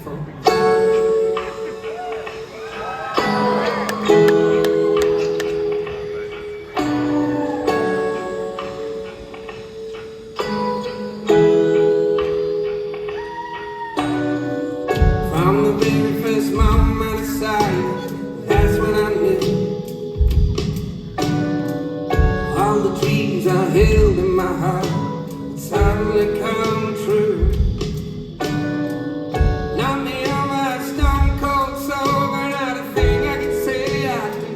beautiful. From the very first moment I saw you, that's when I knew all the dreams I held in my heart would suddenly come true. Knocked me over stone cold sober, not a thing I can say I do.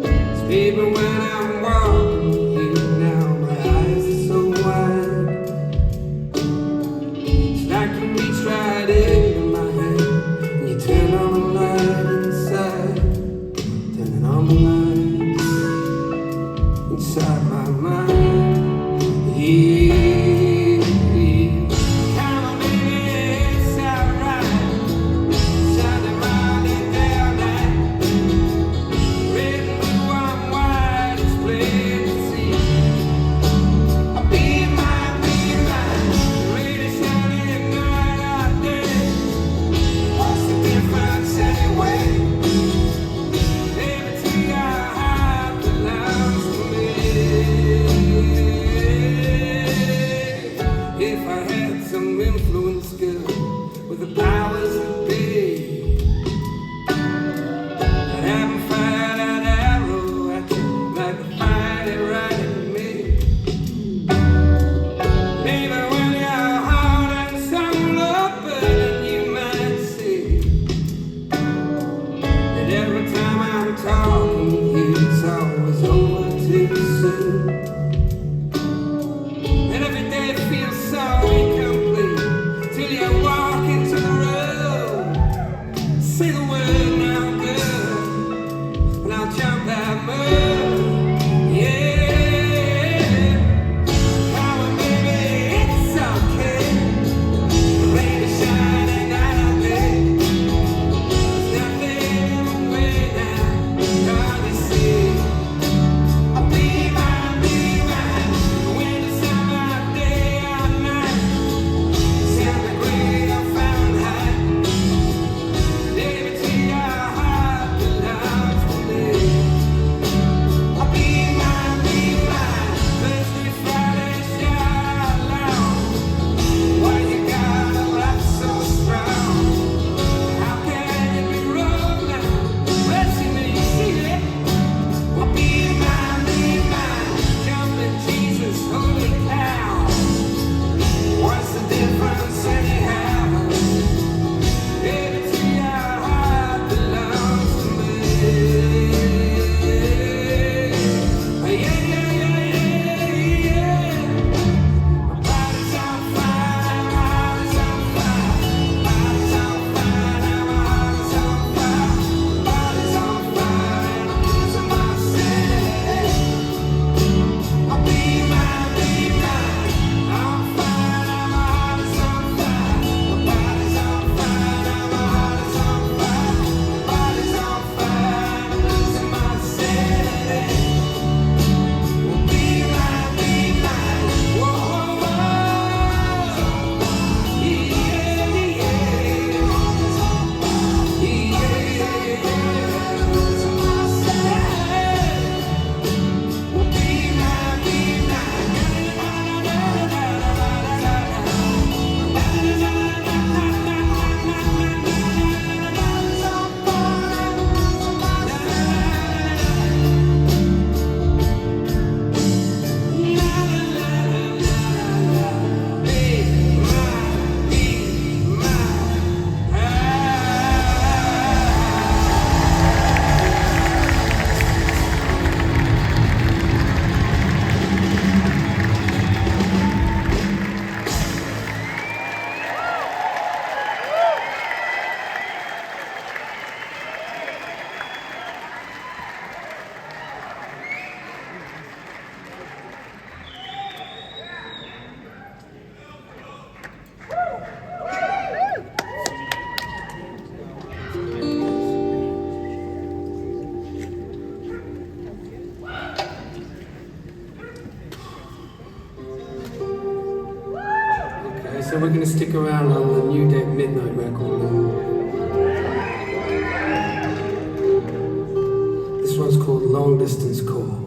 It's even when I'm walking with you now, my eyes are so wide. It's like you reach right into my head and you turn on the light inside, turning on the lights inside my mind. Yeah, come on, baby, it's alright. Shining round and down that red and blue and white, it's plain to see. Be mine, the lady shining night out there. What's the difference anyway? Baby, to your heart belongs to me. If I had some influence, girl, with the powers that be, I'd have 'em fire that arrow at you like a fighting right at me. Maybe when your heart and soul open, you might see that every time I'm talking with you, it's always over too soon. And every day feels so incomplete till you walk into the room. Say the word now, girl, and I'll jump that moon. Yeah, come on, baby, it's okay. The rain is shining out there. There's nothing in the way now. Can't you see? Oh, be mine, when it's summer day or night. Send the green or Fahrenheit. Baby, to your heart belongs to me. Oh, be mine, Thursday, Friday, shout loud. Why you gotta laugh so strong? How can it be wrong now? Blessing me, see it. Oh, be mine, jumping Jesus, holy cow. What's the difference anyhow? Baby, to your heart belongs to me. Yeah. My body's on fire, my heart is on fire. My body's on fire, now my heart is on fire. My body's on fire and I'm losing my sanity. Oh, be mine, I'm fire, now my heart is on fire. My body's on fire, now my heart is on fire. My body's on fire and I'm losing my sanity. Oh, be mine, whoa, so we're going to stick around on the new day midnight record. This one's called Long Distance Call.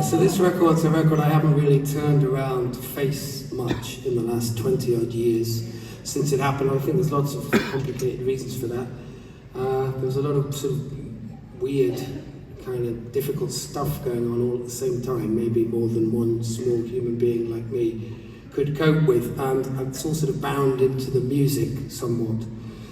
So this record's a record I haven't really turned around to face much in the last 20 odd years since it happened. I think there's lots of complicated reasons for that. There was a lot of sort of weird, kind of difficult stuff going on all at the same time, maybe more than one small human being like me could cope with, and it's all sort of bound into the music somewhat.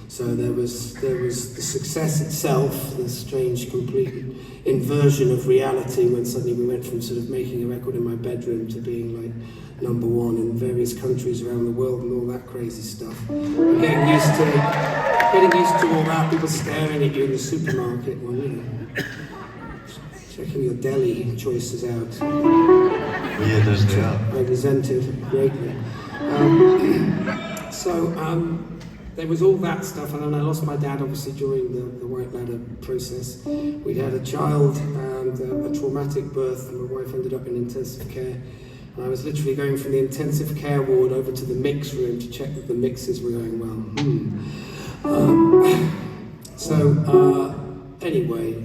So there was the success itself, the strange complete inversion of reality when suddenly we went from sort of making a record in my bedroom to being like #1 in various countries around the world and all that crazy stuff. And getting used to all that, people staring at you in the supermarket while, you know, checking your deli choices out. Yeah, those they are. I resented greatly. There was all that stuff, and then I lost my dad obviously during the White Ladder process. We'd had a child and a traumatic birth, and my wife ended up in intensive care. And I was literally going from the intensive care ward over to the mix room to check that the mixes were going well. Anyway,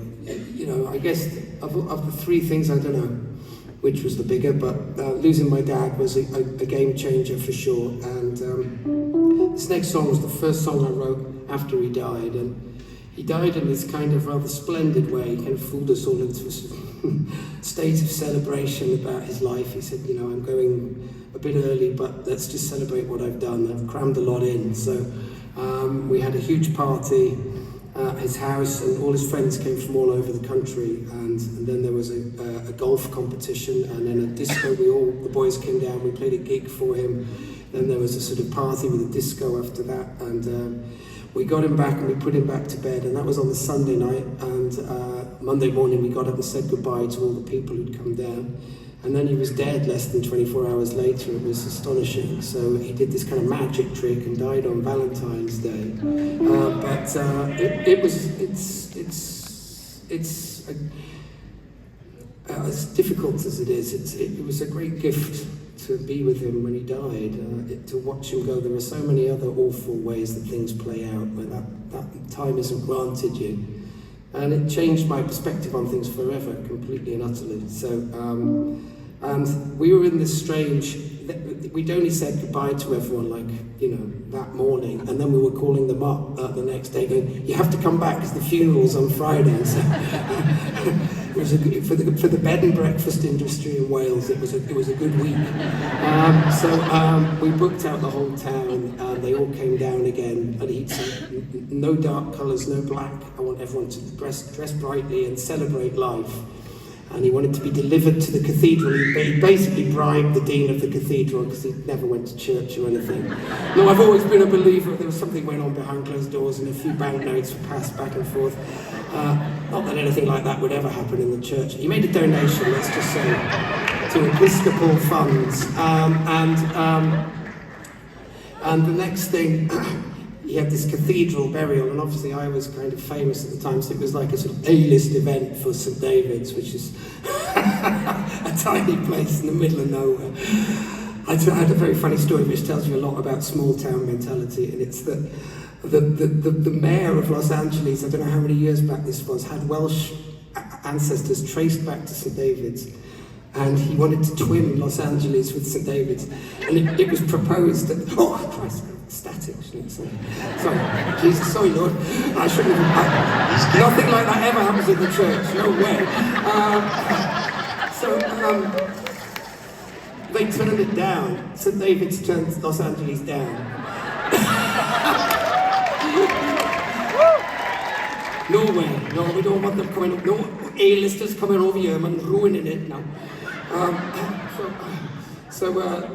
you know, I guess of the three things, I don't know. which was the bigger, but losing my dad was a game changer for sure. And this next song was the first song I wrote after he died, and he died in this kind of rather splendid way. He kind of fooled us all into a sort of state of celebration about his life. He said, you know, I'm going a bit early, but let's just celebrate what I've done. I've crammed a lot in. So we had a huge party at his house, and all his friends came from all over the country, and then there was a golf competition, and then a disco. The boys came down, we played a gig for him, then there was a sort of party with a disco after that, and we got him back and we put him back to bed, and that was on the Sunday night, and Monday morning we got up and said goodbye to all the people who'd come down. And then he was dead less than 24 hours later. It was astonishing. So he did this kind of magic trick and died on Valentine's Day. It's as difficult as it is. It was a great gift to be with him when he died. To watch him go. There are so many other awful ways that things play out where that time isn't granted you. And it changed my perspective on things forever, completely and utterly. So, and we were in this strange, we'd only said goodbye to everyone, like, you know, that morning, and then we were calling them up the next day going, you have to come back because the funeral's on Friday. So it was for the bed and breakfast industry in Wales, it was a good week. So we booked out the whole town, and they all came down again, and he'd said, no dark colours, no black. I want everyone to dress brightly and celebrate life. And he wanted to be delivered to the cathedral. He basically bribed the dean of the cathedral because he never went to church or anything. No, I've always been a believer. There was something went on behind closed doors, and a few banknotes were passed back and forth. Not that anything like that would ever happen in the church. He made a donation, let's just say, to Episcopal funds. And the next thing, he had this cathedral burial, and obviously I was kind of famous at the time, so it was like a sort of A-list event for St David's, which is a tiny place in the middle of nowhere. I had a very funny story which tells you a lot about small town mentality, and it's that the mayor of Los Angeles, I don't know how many years back this was, had Welsh ancestors traced back to St David's, and he wanted to twin Los Angeles with St David's, and it was proposed that, oh Christ, static, sorry, Jesus, sorry Lord, I shouldn't have, nothing like that ever happens in the church, no way. They turned it down. St David's turned Los Angeles down. No way, no, we don't want them coming up, no A-listers coming over here and ruining it now. So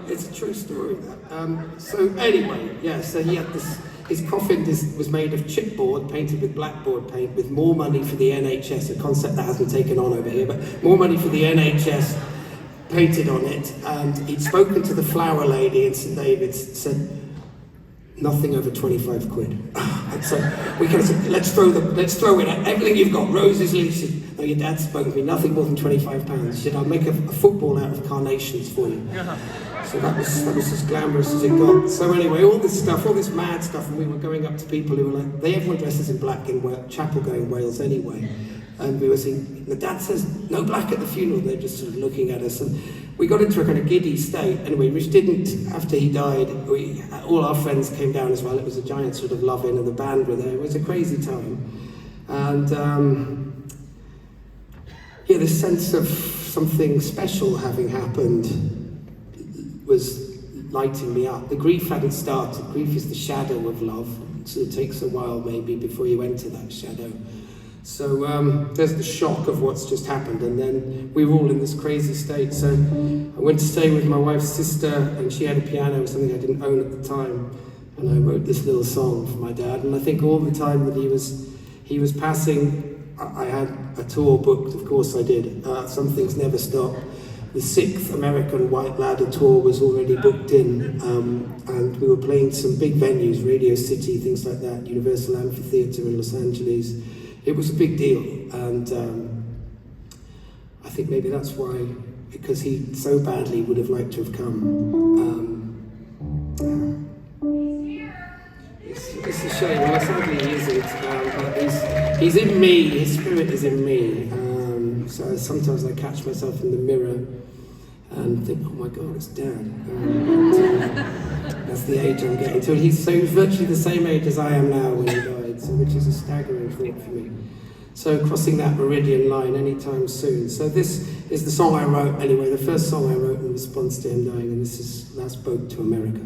it's a true story. So anyway, yeah, so he had this, his coffin was made of chipboard, painted with blackboard paint, with more money for the NHS, a concept that hasn't taken on over here, but more money for the NHS painted on it. And he'd spoken to the flower lady in St David's, said, nothing over 25 quid. And so we kind of said, let's throw in everything you've got, roses, leases. No, your dad spoke to me, nothing more than £25. He said, I'll make a football out of carnations for you. So that was as glamorous as it got. So anyway, all this stuff, all this mad stuff, and we were going up to people who were like, everyone dresses in black in chapel-going Wales anyway. And we were saying, the dad says, no black at the funeral. They're just sort of looking at us. And we got into a kind of giddy state, anyway, which didn't, after he died, all our friends came down as well. It was a giant sort of love-in, and the band were there. It was a crazy time. And yeah, this sense of something special having happened was lighting me up. The grief hadn't started. Grief is the shadow of love. So it takes a while maybe before you enter that shadow. So there's the shock of what's just happened, and then we were all in this crazy state. So I went to stay with my wife's sister, and she had a piano, something I didn't own at the time, and I wrote this little song for my dad. And I think all the time that he was passing, I had a tour booked, of course I did. Some Things Never Stop. The 6th American White Ladder tour was already booked in, and we were playing some big venues, Radio City, things like that, Universal Amphitheatre in Los Angeles. It was a big deal, and I think maybe that's why, because he so badly would have liked to have come. It's a shame. Well, sadly he isn't, but he's in me. His spirit is in me. So sometimes I catch myself in the mirror and think, oh my God, it's Dad. That's the age I'm getting to. He's virtually the same age as I am now when he died, so which is a staggering thought for me. So crossing that meridian line anytime soon. So this is the song I wrote, anyway, the first song I wrote in response to him dying, and this is Last Boat to America.